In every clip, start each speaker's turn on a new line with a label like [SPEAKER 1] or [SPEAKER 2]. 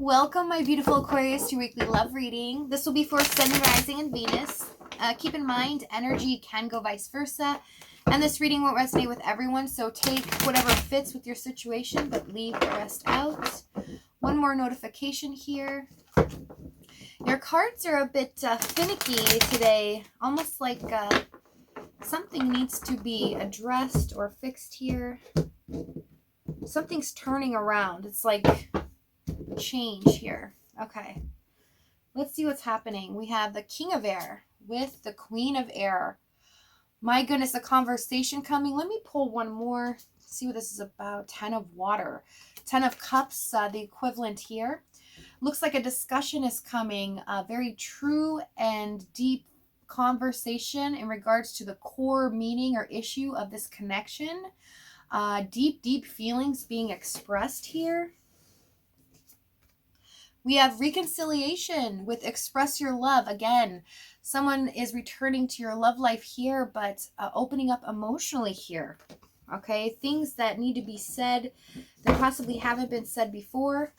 [SPEAKER 1] Welcome, my beautiful Aquarius, to your weekly love reading. This will be for Sun, Rising, and Venus. Keep in mind, energy can go vice versa, and this reading won't resonate with everyone, so take whatever fits with your situation, but leave the rest out. One more notification here. Your cards are a bit finicky today, almost like something needs to be addressed or fixed here. Something's turning around. It's like change here. Okay, let's see what's happening. We have the King of Air with the Queen of Air. My goodness, a conversation coming. Let me pull one more, see what this is about. 10 of Water, 10 of Cups, the equivalent here. Looks like a discussion is coming, a very true and deep conversation in regards to the core meaning or issue of this connection. Deep feelings being expressed here. We have reconciliation with express your love. Again, someone is returning to your love life here, but opening up emotionally here. Okay, things that need to be said that possibly haven't been said before.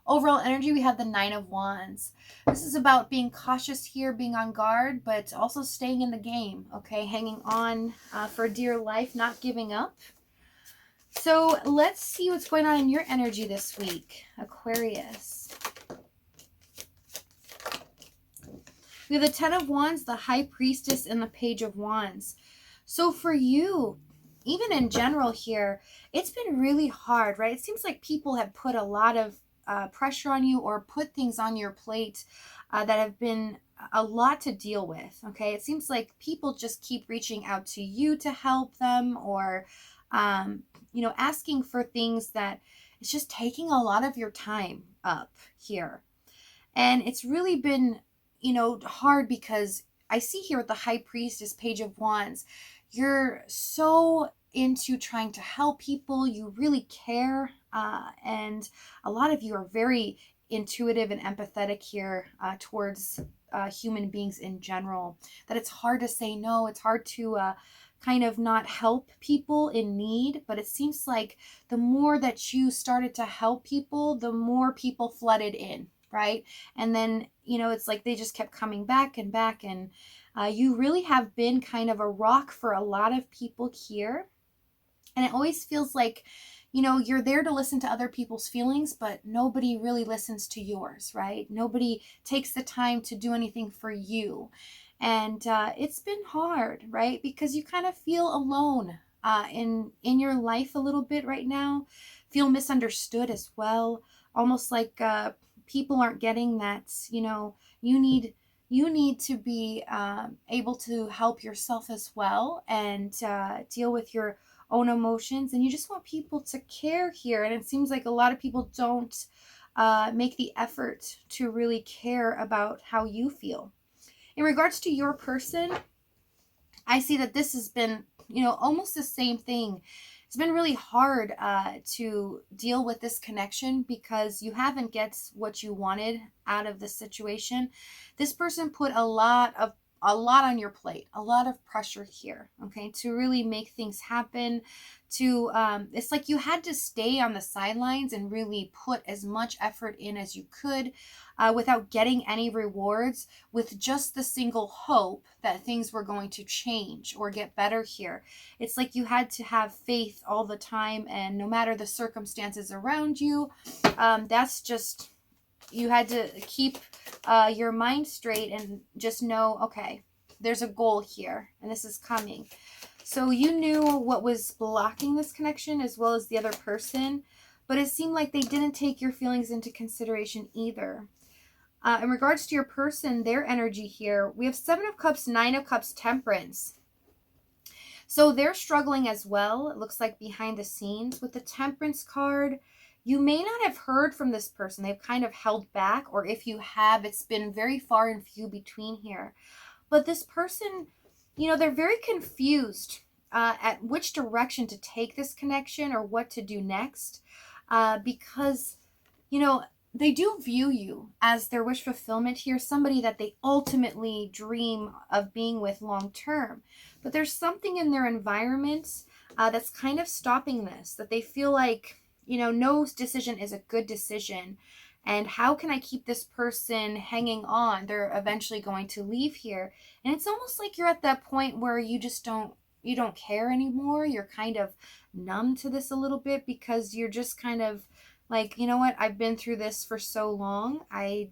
[SPEAKER 1] Overall energy, we have the 9 of Wands. This is about being cautious here, being on guard, but also staying in the game. Okay, hanging on for dear life, not giving up. So let's see what's going on in your energy this week, Aquarius. We have the 10 of Wands, the High Priestess, and the Page of Wands. So for you, even in general here, it's been really hard, right? It seems like people have put a lot of pressure on you or put things on your plate that have been a lot to deal with, okay? It seems like people just keep reaching out to you to help them or asking for things that it's just taking a lot of your time up here. And it's really been, hard because I see here with the High Priestess, Page of Wands, you're so into trying to help people. You really care. And a lot of you are very intuitive and empathetic here towards human beings in general, that it's hard to say no. It's hard to kind of not help people in need, but it seems like the more that you started to help people, the more people flooded in, right? And then, it's like they just kept coming back and back, and you really have been kind of a rock for a lot of people here. And it always feels like, you're there to listen to other people's feelings, but nobody really listens to yours, right? Nobody takes the time to do anything for you. And it's been hard, right? Because you kind of feel alone in your life a little bit right now. Feel misunderstood as well. Almost like people aren't getting that, you need to be able to help yourself as well and deal with your own emotions. And you just want people to care here. And it seems like a lot of people don't make the effort to really care about how you feel. In regards to your person, I see that this has been, almost the same thing. It's been really hard to deal with this connection because you haven't get what you wanted out of this situation. This person put a lot on your plate, a lot of pressure here, okay, to really make things happen. It's like you had to stay on the sidelines and really put as much effort in as you could without getting any rewards, with just the single hope that things were going to change or get better here. It's like you had to have faith all the time, and no matter the circumstances around you, that's just, you had to keep your mind straight and just know, okay, there's a goal here and this is coming. So you knew what was blocking this connection as well as the other person, but it seemed like they didn't take your feelings into consideration either. In regards to your person, their energy here, we have 7 of Cups, 9 of Cups, Temperance. So they're struggling as well, it looks like, behind the scenes. With the Temperance card, you may not have heard from this person. They've kind of held back, or if you have, it's been very far and few between here. But this person, they're very confused at which direction to take this connection or what to do next because, they do view you as their wish fulfillment here, somebody that they ultimately dream of being with long term. But there's something in their environment that's kind of stopping this, that they feel like, no decision is a good decision. And how can I keep this person hanging on? They're eventually going to leave here. And it's almost like you're at that point where you just don't care anymore. You're kind of numb to this a little bit because you're just kind of like, you know what? I've been through this for so long. I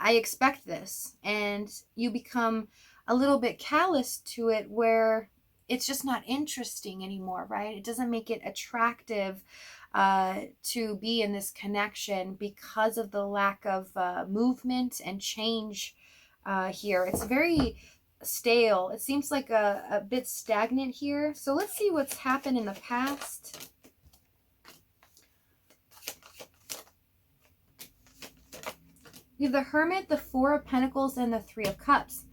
[SPEAKER 1] expect this. And you become a little bit callous to it where it's just not interesting anymore, right? It doesn't make it attractive to be in this connection because of the lack of movement and change here. It's very stale. It seems like a bit stagnant here. So let's see what's happened in the past. We have the Hermit, the Four of Pentacles, and the Three of Cups.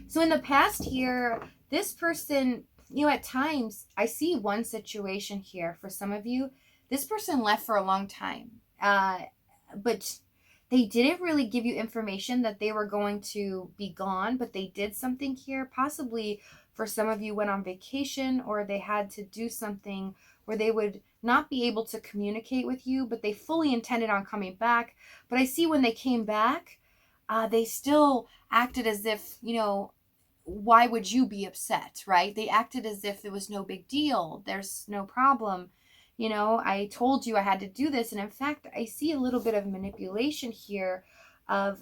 [SPEAKER 1] So in the past here, this person, at times, I see one situation here for some of you. This person left for a long time, but they didn't really give you information that they were going to be gone, but they did something here. Possibly for some of you went on vacation, or they had to do something where they would not be able to communicate with you, but they fully intended on coming back. But I see when they came back, they still acted as if, why would you be upset, right? They acted as if it was no big deal. There's no problem. I told you I had to do this. And in fact, I see a little bit of manipulation here of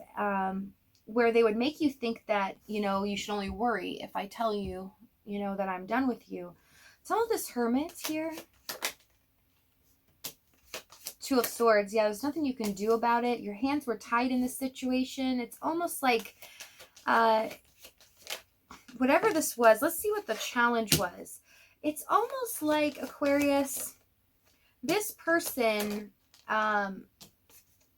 [SPEAKER 1] where they would make you think that, you should only worry if I tell you, that I'm done with you. Some of this Hermit here. Two of Swords. Yeah, there's nothing you can do about it. Your hands were tied in this situation. It's almost like whatever this was, let's see what the challenge was. It's almost like, Aquarius, this person,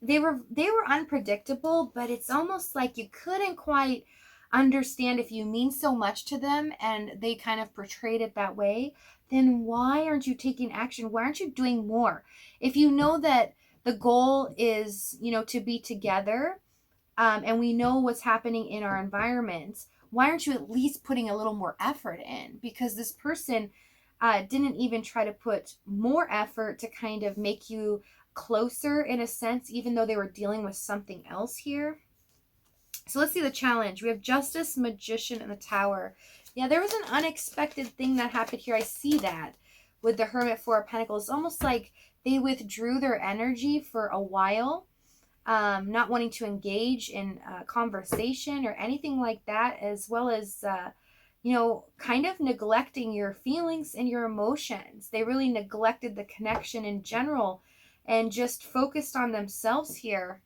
[SPEAKER 1] they were unpredictable, but it's almost like you couldn't quite understand if you mean so much to them and they kind of portrayed it that way. Then why aren't you taking action? Why aren't you doing more? If you know that the goal is, to be together, and we know what's happening in our environment, why aren't you at least putting a little more effort in? Because this person didn't even try to put more effort to kind of make you closer in a sense, even though they were dealing with something else here. So let's see the challenge. We have Justice, Magician, and the Tower. Yeah, there was an unexpected thing that happened here. I see that with the Hermit, Four of Pentacles. It's almost like they withdrew their energy for a while, not wanting to engage in conversation or anything like that, as well as, kind of neglecting your feelings and your emotions. They really neglected the connection in general and just focused on themselves here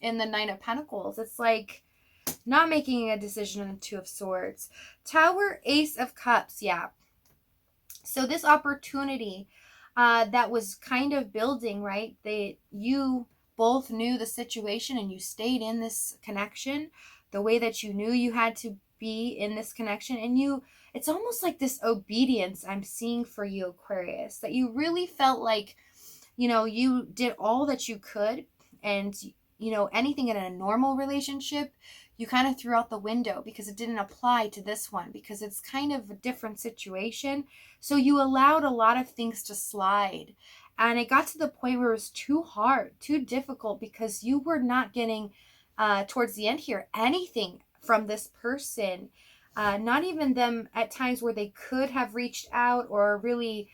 [SPEAKER 1] in the Nine of Pentacles. It's like not making a decision on the Two of Swords. Tower, Ace of Cups. Yeah. So this opportunity that was kind of building, right? You both knew the situation and you stayed in this connection the way that you knew you had to be in this connection. And it's almost like this obedience I'm seeing for you, Aquarius, that you really felt like, you did all that you could. And, anything in a normal relationship, you kind of threw out the window because it didn't apply to this one, because it's kind of a different situation. So you allowed a lot of things to slide. And it got to the point where it was too hard, too difficult, because you were not getting, towards the end here, anything from this person. Not even them at times where they could have reached out or really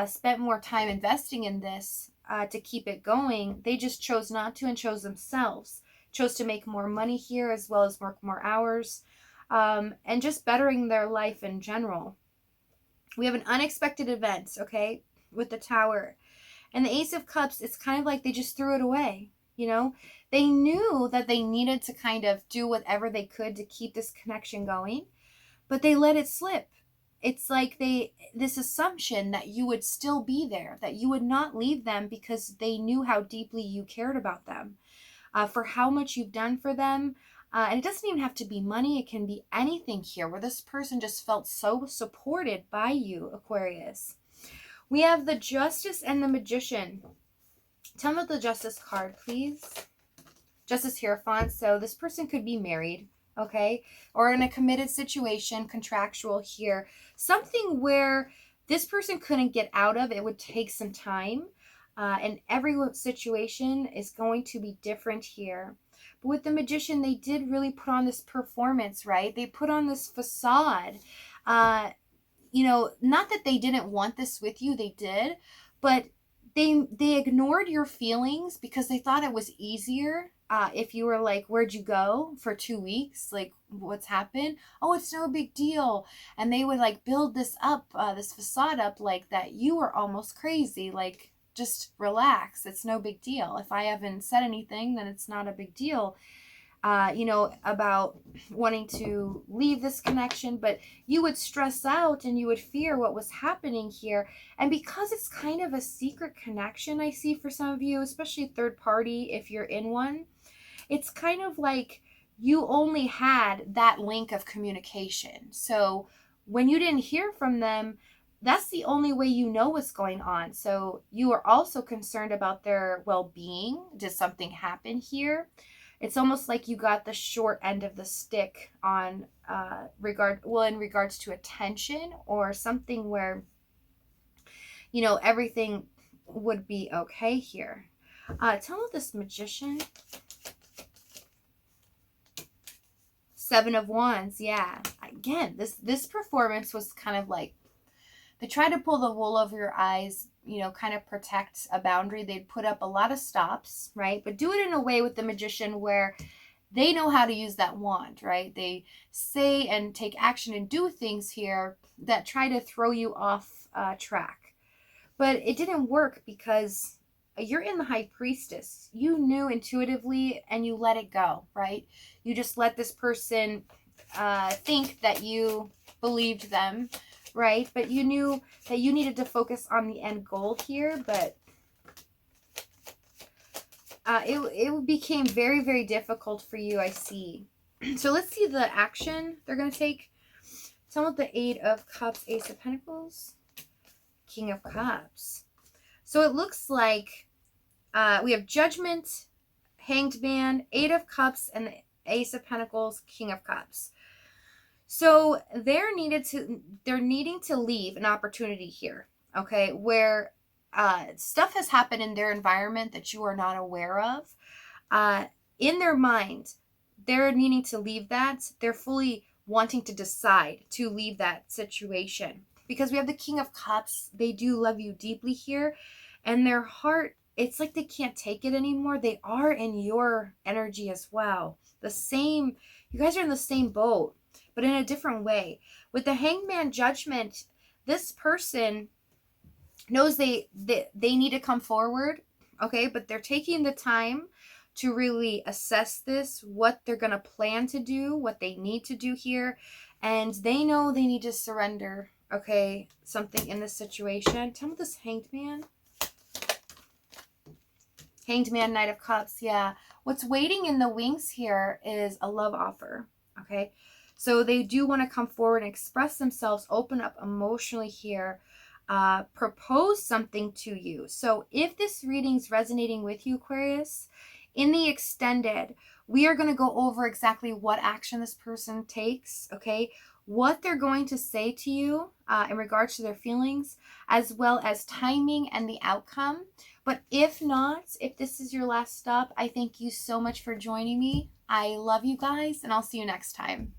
[SPEAKER 1] spent more time investing in this to keep it going. They just chose not to and chose themselves. Chose to make more money here as well as work more hours, and just bettering their life in general. We have an unexpected event, okay, with the Tower. And the Ace of Cups, it's kind of like they just threw it away, They knew that they needed to kind of do whatever they could to keep this connection going, but they let it slip. It's like this assumption that you would still be there, that you would not leave them because they knew how deeply you cared about them. For how much you've done for them. And it doesn't even have to be money. It can be anything here where this person just felt so supported by you, Aquarius. We have the Justice and the Magician. Tell me about the Justice card, please. Justice Hierophant. So this person could be married, okay? Or in a committed situation, contractual here. Something where this person couldn't get out of. It would take some time. And every situation is going to be different here. But with the Magician, they did really put on this performance, right? They put on this facade. Not that they didn't want this with you, they did, but they ignored your feelings because they thought it was easier. If you were like, where'd you go for 2 weeks? Like, what's happened? Oh, it's no big deal. And they would like build this up, this facade up like that you were almost crazy. Like, just relax. It's no big deal. If I haven't said anything, then it's not a big deal. About wanting to leave this connection, but you would stress out and you would fear what was happening here. And because it's kind of a secret connection, I see for some of you, especially third party, if you're in one, it's kind of like you only had that link of communication. So when you didn't hear from them, that's the only way you know what's going on. So you are also concerned about their well-being. Did something happen here? It's almost like you got the short end of the stick on in regards to attention or something where, everything would be okay here. Tell me this Magician. 7 of Wands, yeah. Again, this performance was kind of like, they try to pull the wool over your eyes, kind of protect a boundary. They'd put up a lot of stops, right? But do it in a way with the Magician where they know how to use that wand, right? They say and take action and do things here that try to throw you off track. But it didn't work because you're in the High Priestess. You knew intuitively and you let it go, right? You just let this person think that you believed them, right? But you knew that you needed to focus on the end goal here, but it became very, very difficult for you, I see. So let's see the action they're going to take. Tell me the 8 of Cups, Ace of Pentacles, King of Cups. So it looks like we have Judgment, Hanged Man, 8 of Cups, and the Ace of Pentacles, King of Cups. So they're needing to leave an opportunity here, okay, where stuff has happened in their environment that you are not aware of. In their mind, they're needing to leave that. They're fully wanting to decide to leave that situation. Because we have the King of Cups. They do love you deeply here. And their heart, it's like they can't take it anymore. They are in your energy as well. You guys are in the same boat, but in a different way. With the Hanged Man Judgment, this person knows they need to come forward, okay? But they're taking the time to really assess this, what they're going to plan to do, what they need to do here. And they know they need to surrender, okay, something in this situation. Tell me this Hanged Man. Hanged Man, Knight of Cups, yeah. What's waiting in the wings here is a love offer, okay? So they do want to come forward and express themselves, open up emotionally here, propose something to you. So if this reading's resonating with you, Aquarius, in the extended, we are going to go over exactly what action this person takes, okay? What they're going to say to you in regards to their feelings, as well as timing and the outcome. But if not, if this is your last stop, I thank you so much for joining me. I love you guys, and I'll see you next time.